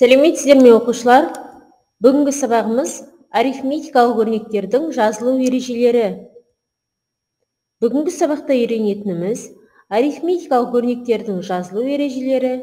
Сәлеметсіздер ме оқушылар? Бүгінгі сабағымыз арифметикалық өрнектердің жазылу ережелері. Бүгінгі сабақта үйренетініміз арифметикалық өрнектердің жазылу ережелері,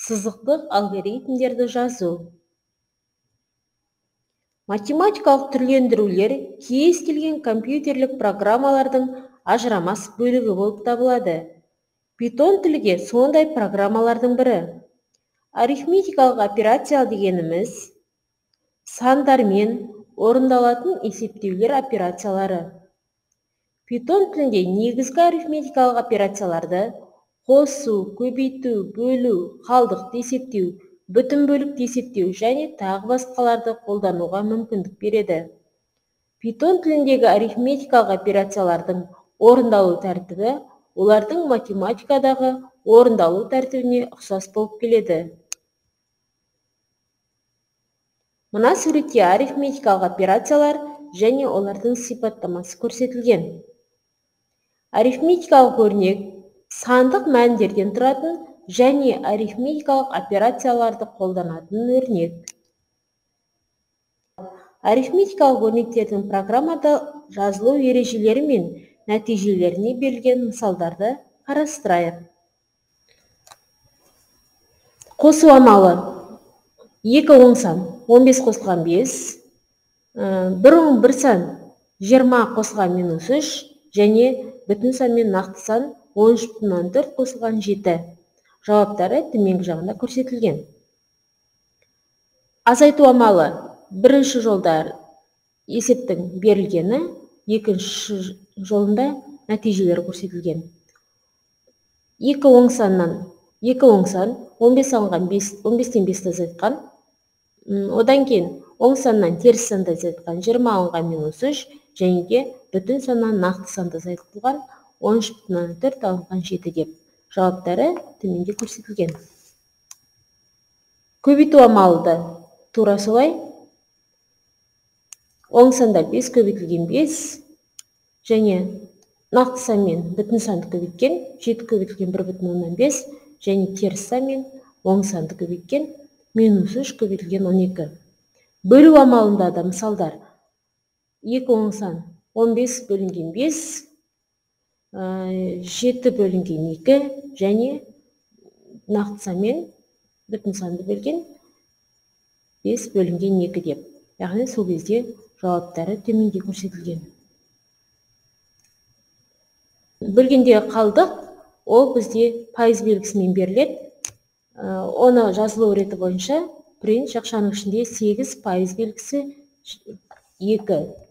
сызықтық алгоритмдерді жазу. Математикалық түрлендірулер кез келген компьютерлік программалардың ажырамас бөлігі болып табылады. Python тілге сондай программалардың бірі. Арифметикалық операция дегеніміз сандармен орындалатын есептеулер операциялары. Python тілінде негізгі арифметикалық операцияларды қосу, көбейту, бөлу, қалдықты есептеу, бүтін бөлікті есептеу және тағы басқаларды қолдануға мүмкіндік береді. Python тіліндегі арифметикалық операциялардың орындалу тәртібі олардың математикадағы орындалу тәртібіне ұқсас болып келеді. Мына суретте арифметикалық операциялар және олардың сипаттамасы көрсетілген. Арифметикалық өрнек сандық мәндерден тұратын және арифметикалық операцияларды қолданатын өрнек. Арифметикалық өрнектердің программада жазылу ережелері мен нәтижелеріне берілген мысалдарды қарастырайық. Қосу амалы. 2 оң сан 15 қосылған 5, 1 оң 1 сан 20 қосылған -3 және бүтін сан мен нақты сан 13,4 қосылған 7. Жауаптары төменгі жағында көрсетілген. Азайту амалы. Бірінші жолда есептің берілгені, екінші жолында нәтижелер көрсетілген. 2 оң сан 15 санға 15-тен 5-ті азайтқан, одан кейін оң саннан теріс санды азайтқан 20 онға -3 және де бүтін саннан нақты санды азайтылған 13,4 алынған 7 деп. Жауаптары төменде көрсетілген. Көбейту амалы тура солай. Оң санда 5 көбейтілген 5 және нақты сан мен бүтін санды көбейткен 7 көбейтілген 1,5 және теріс сан мен оң санды көбейткен -3 көбейтілген 12. Бөлу амалында да мысалдар. 2 оң сан 15 бөлінген 5, 7 бөлінген 2 және нақты сан мен бүтін санды бөлген 5 бөлінген 2 деп. Яғни сол кезде жауаптары төменде көрсетілген. Бөлгендегі қалдық ол бізде пайыз белгісімен беріледі. Оны жазылу реті бойынша бірінші жақшаның ішінде 8 пайыз белгісі 2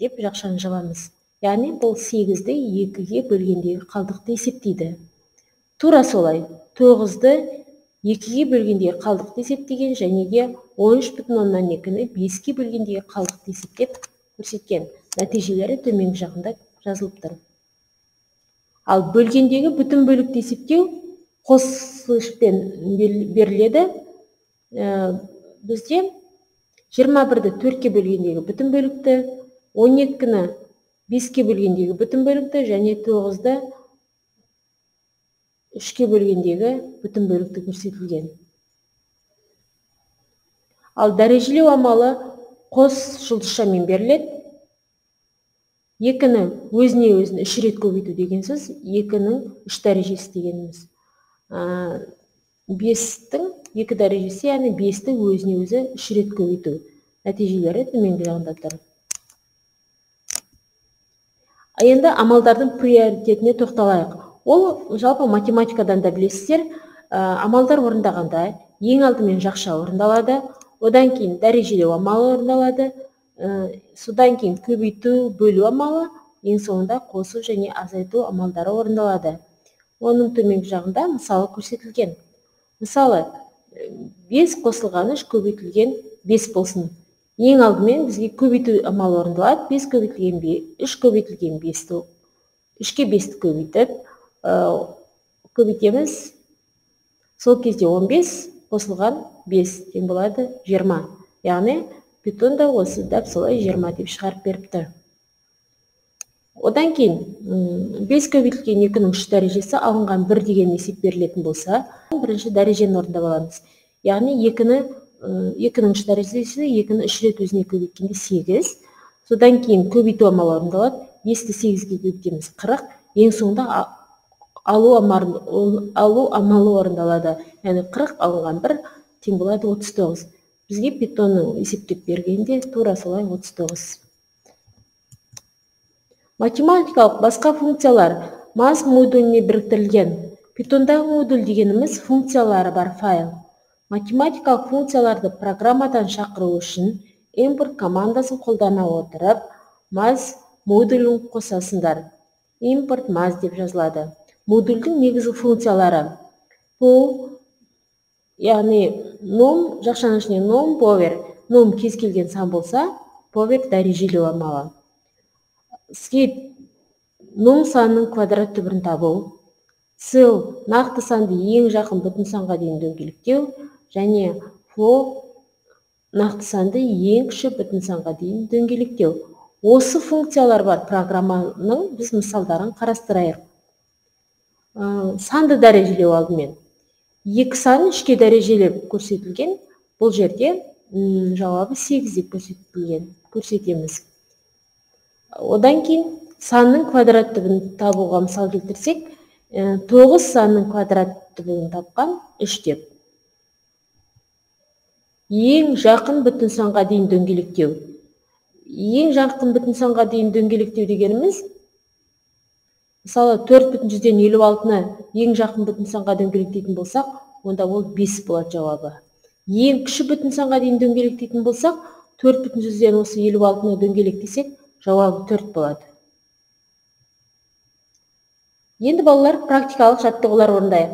деп жақшаны жабамыз. Яғни бұл 8-ді 2-ге бөлгендегі қалдықты есептейді. Тура солай 9-ды 2-ге бөлгендегі қалдықты есептеген және де 13,2-ні 5-ге бөлгендегі қалдықты есептеп көрсеткен. Нәтижелері төменгі жағында жазылып тұр. Ал бөлгендегі бүтін бөлікті есептеу қосылышпен беріледі. Бізде 21-ді 4-ке бөлгендегі бүтін бөлікті, 12-ні 5-ке бөлгендегі бүтін бөлікті және 9-ды 3-ке бөлгендегі бүтін бөлікті көрсетілген. Ал дәрежелеу амалы қос жұлдызшамен беріледі. 2-ні өзіне 3 рет көбейту деген сөз, 2-ның 3 дәрежесі дегеніміз. 5-тің 2 дәрежесі, яғни 5-ті өзіне 3 рет көбейту. Нәтижелері төменгі жағында тұр. Енді амалдардың приоритетіне тоқталайық. Ол жалпы математикадан да білесіздер. Амалдар орындағанда ең алдымен жақша орындалады, одан кейін дәрежелеу амалы орындалады, содан кейін көбейту, бөлу амалы, ең соңында қосу және азайту амалдары орындалады. Оның төменгі жағында мысалы көрсетілген. Мысалы, 5 қосылған 3 көбейтілген 5 болсын. Ең алдымен бізге көбейту амалы орындалады. 3 көбейтілген 5-ті 3-ке 5-ті көбейтіп, көбейтеміз. Сол кезде 15 қосылған 5 тең болады 20. Яғни Python да осы дәп солай 20 деп шығарып беріпті. Одан кейін 5 көбейтілген 2-ның 3 дәрежесі алынған 1 деген есеп берілетін болса, бірінші дәрежені орындап аламыз. Яғни 2-ні 2-ның 3 дәрежесі 2-ні 3 рет өзіне көбейткенде 8. Содан кейін көбейту амалы орындалады. 5-ті 8-ге көбейтеміз 40. Ең соңында алу амалы орындалады. Яғни 40 алынған 1 тең болады 39. Бізге Питонның есептеп бергенде тура солай 39. Математикалық басқа функциялар маз модуліне біріктірілген. Питондағы модуль дегеніміз функциялары бар файл. Математикалық функцияларды программадан шақыру үшін import командасын қолдана отырып, маз модулін қосасыңдар. Import маз деп жазылады. Модульдің негізгі функциялары бұл, яғни ном, жақшаның ішіне ном, power, ном кез келген сан болса, power дәрежелеу амалы. Сізге ном санның квадрат түбірін табу, cell нақты санды ең жақын бүтін санға дейін дөңгелектеу, және for нақты санды ең кіші бүтін санға дейін дөңгелектеу. Осы функциялар бар программаның біз мысалдарын қарастырайық. Санды дәрежелеу алдымен. 2 сан 3-ке дәрежелеп көрсетілген. Бұл жерде жауабы 8 деп көрсетеміз. Одан кейін санның квадрат түбін табуға мысал келтірсек, 9 санның квадрат түбін тапқан 3 деп. Ең жақын бүтін санға дейін дөңгелектеу. Ең жақын бүтін санға дейін дөңгелектеу дегеніміз, мысалы 4,56-ны ең жақын бүтін санға дөңгелектейтін болсақ, онда ол 5 болады жауабы. Ең кіші бүтін санға дейін дөңгелектейтін болсақ, 4,56-ны дөңгелектесек, жауабы 4 болады. Енді балалар практикалық жаттығулар орындайық.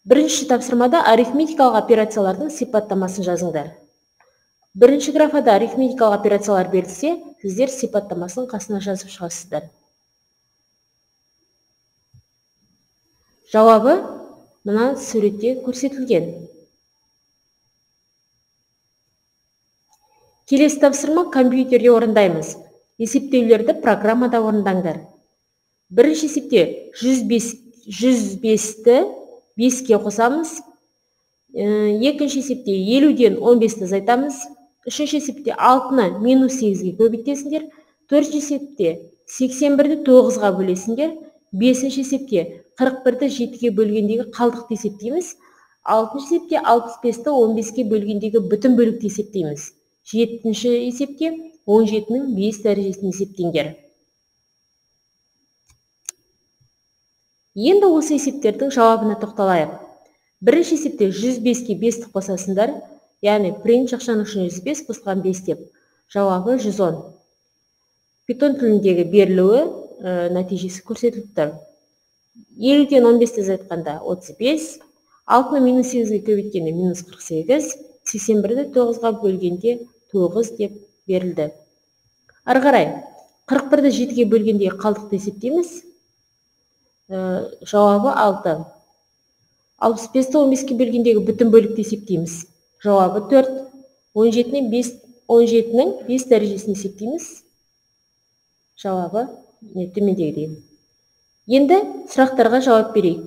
Бірінші тапсырмада арифметикалық операциялардың сипаттамасын жазыңдар. Бірінші графада арифметикалық операциялар берілсе, сіздер сипаттамасын қасына жазып шығасыздар. Жауабы мына суретте көрсетілген. Келесі тапсырма компьютерде орындаймыз. Есептеулерді программада орындаңдар. Бірінші есепте 105-ті 5-ке қосамыз. Екінші есепте 50-ден 15-ті азайтамыз. Үшінші есепте 6-ны -8-ге көбейтесіңдер. Төртінші есепте 81-ді 9-ға бөлесіңдер. Бесінші есепте 41-ді 7-ге бөлгендегі қалдықты есептейміз. Алтыншы есепте 65-ті 15-ге бөлгендегі бүтін бөлікті есептейміз. Жетінші есепте 17-нің 5 дәрежесін есептеңдер. Енді осы есептердің жауабына тоқталайық. Бірінші есепте 105-ке 5-ті қосасыңдар, яғни прint жақшаның ішіне 105 қосқан 5 деп. Жауабы 110. Питон тіліндегі берілуі нәтижесі көрсетіліп тұр. 50-ден 15-ті азайтқанда 35, 6-ны -8-ге көбейткенде -48, 81-ді 9-ға бөлгенде 9 деп берілді. Ары қарай 41-ді 7-ге бөлгендегі қалдықты есептейміз. Жауабы 6. 65-ті 15-ке бөлгендегі бүтін бөлікті есептейміз. Жауабы 4. 17-нің 5 дәрежесін есептейміз. Жауабы төмендегідей. Енді сұрақтарға жауап берейік.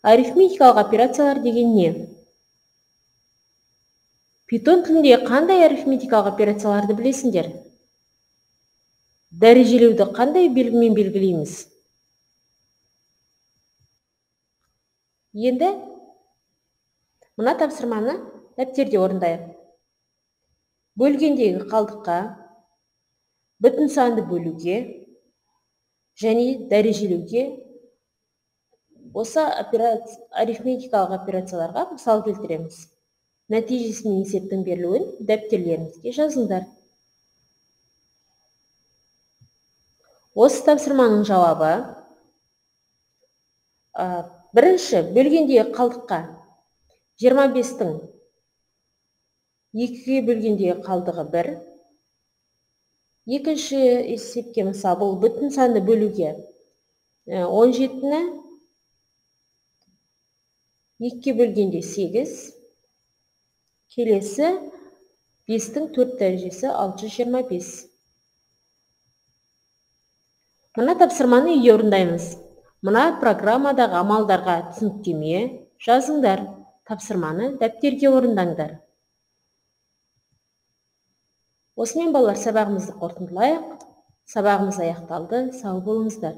Арифметикалық операциялар деген не? Питон тілінде қандай арифметикалық операцияларды білесіңдер? Дәрежелеуді қандай белгімен белгілейміз? Енді мына тапсырманы дәптерде орындайық. Бөлгендегі қалдыққа, бүтін санды бөлуге және дәрежелеуге осы арифметикалық операцияларға мысал келтіреміз. Нәтижесі мен есептің берілуін дәптерлеріңізге жазыңдар. Осы тапсырманың жауабы бірінші бөлгендегі қалдыққа 25-тің 2-ге бөлгендегі қалдығы 1. Екінші есепке мысал, бұл бүтін санды бөлуге 17-ні 2-ге бөлгенде 8. Келесі 5-тің 4 дәрежесі 625. Мына тапсырманы үйде орындаймыз. Мына программадағы амалдарға түсініктеме жазыңдар. Тапсырманы дәптерге орындаңдар. Осымен балалар сабағымызды қорытындылайық. Сабағымыз аяқталды. Сау болыңыздар.